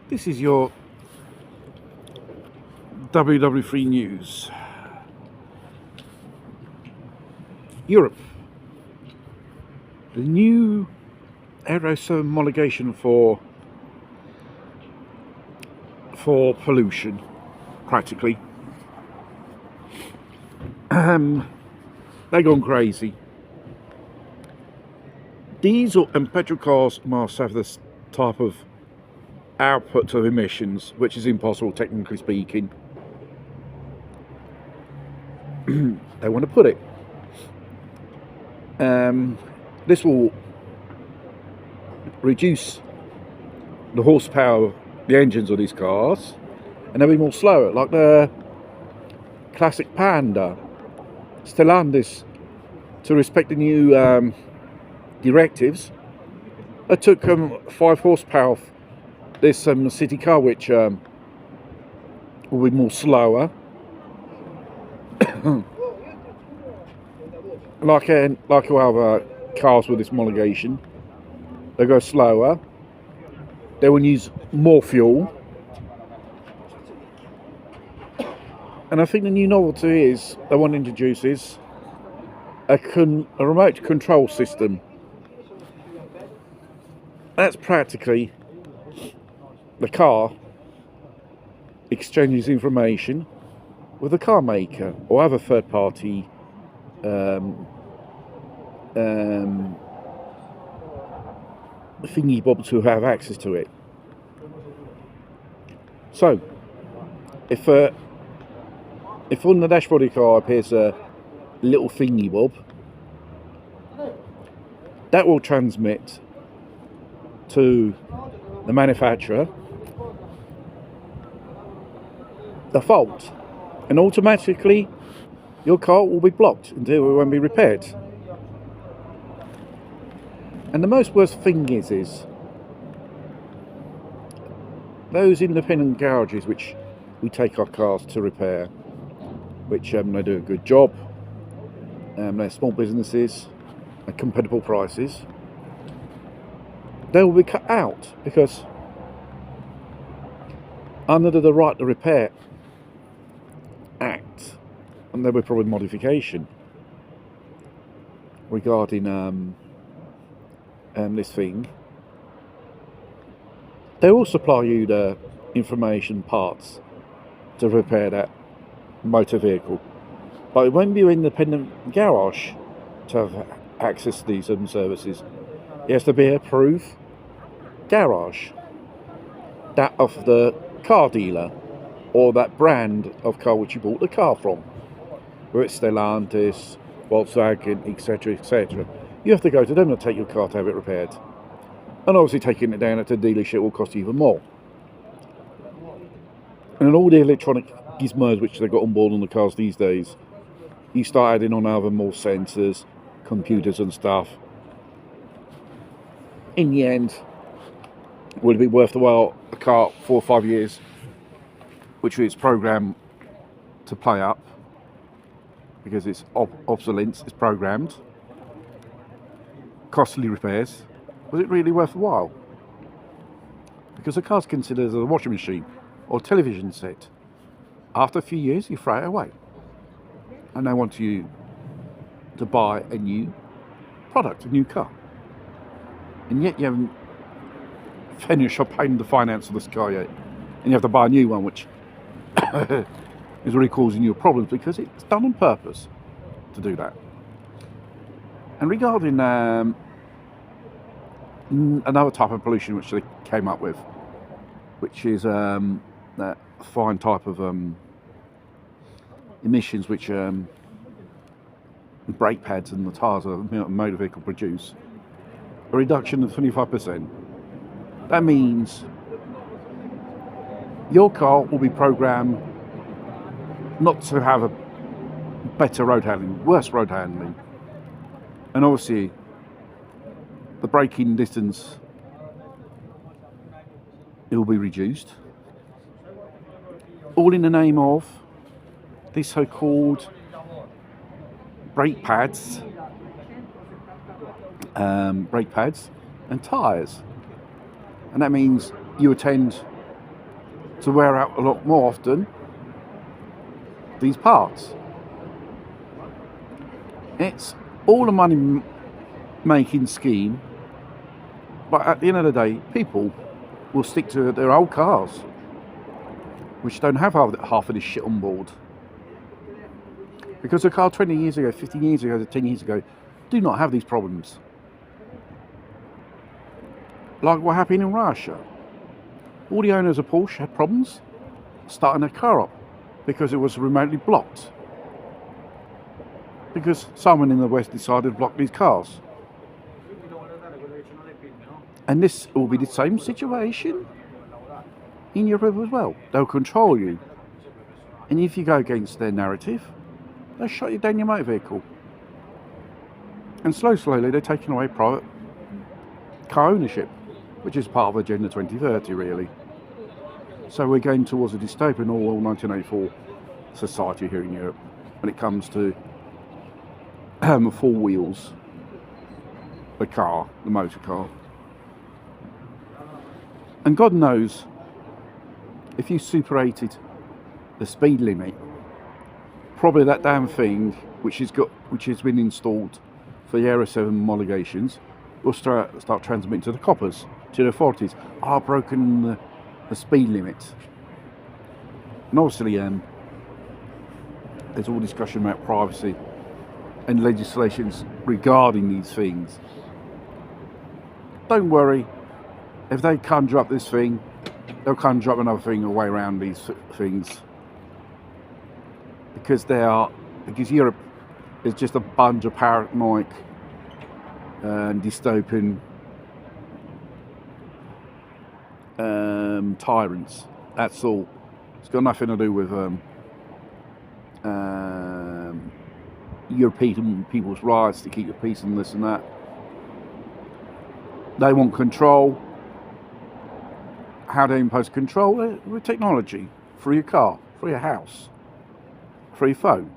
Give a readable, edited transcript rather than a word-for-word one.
This is your WW3 news. Europe. The new aerosol homologation for pollution, practically. They've gone crazy. Diesel and petrol cars must have this type of output of emissions, which is impossible technically speaking. They want to put it. This will reduce the horsepower of the engines of these cars, and they'll be more slower, like the classic Panda. Stellantis, to respect the new directives, it took 5 horsepower off this city car, which will be more slower. like all other cars with this homologation, they go slower. They will use more fuel. And I think the new novelty is they want to introduce a remote control system. That's practically the car exchanges information with the car maker or other third party thingy bobs who have access to it. So, if on the dashboard of the car appears a little thingy bob, that will transmit to the manufacturer the fault, and automatically your car will be blocked until it won't be repaired. And the most worst thing is those independent garages which we take our cars to repair, which they do a good job, they're small businesses at compatible prices, they will be cut out because under the Right to Repair Act, and there will be probably modification regarding this thing, they will supply you the information parts to repair that motor vehicle, but it won't be an independent garage to have access to these services. It has to be an approved garage, that of the car dealer or that brand of car which you bought the car from, whether it's Stellantis, Volkswagen, etc., etc. You have to go to them to take your car to have it repaired, and obviously taking it down at the dealership will cost you even more. And all the electronic gizmos which they've got on board on the cars these days, you start adding on other more sensors, computers and stuff. In the end, will it be worth the while a car 4 or 5 years, which is programmed to play up because it's obsolete, it's programmed, costly repairs? Was it really worth a while? Because the car's considered as a washing machine or television set. After a few years, you throw it away, and they want you to buy a new product, a new car, and yet you haven't finished or paying the finance of this car yet, and you have to buy a new one, which is really causing you problems because it's done on purpose to do that. And regarding another type of pollution which they came up with, which is that fine type of emissions which the brake pads and the tyres of a motor vehicle produce, a reduction of 25%. That means your car will be programmed not to have a better road handling, worse road handling. And obviously the braking distance, it will be reduced, all in the name of these so-called brake pads and tyres. And that means you attend to wear out a lot more often these parts. It's all a money making scheme, but at the end of the day, people will stick to their old cars, which don't have half of this shit on board. Because a car 20 years ago, 15 years ago, 10 years ago, do not have these problems. Like what happened in Russia. All the owners of Porsche had problems starting their car up because it was remotely blocked. Because someone in the West decided to block these cars. And this will be the same situation in Europe as well. They'll control you. And if you go against their narrative, they'll shut you down your motor vehicle. And slowly they're taking away private car ownership, which is part of Agenda 2030 really. So we're going towards a dystopian Orwell 1984 society here in Europe when it comes to four wheels, the car, the motor car. And God knows, if you superated the speed limit, probably that damn thing which has been installed for the Euro 7 homologations will start transmitting to the coppers, to the authorities. I've broken the speed limit. And obviously there's all discussion about privacy and legislations regarding these things. Don't worry, if they conjure up this thing, they'll conjure up another thing away around these things. Because Europe is just a bunch of paranoid and dystopian tyrants. That's all. It's got nothing to do with European people's rights to keep the peace and this and that. They want control. How they impose control? With technology. Through your car, through your house, through your phone.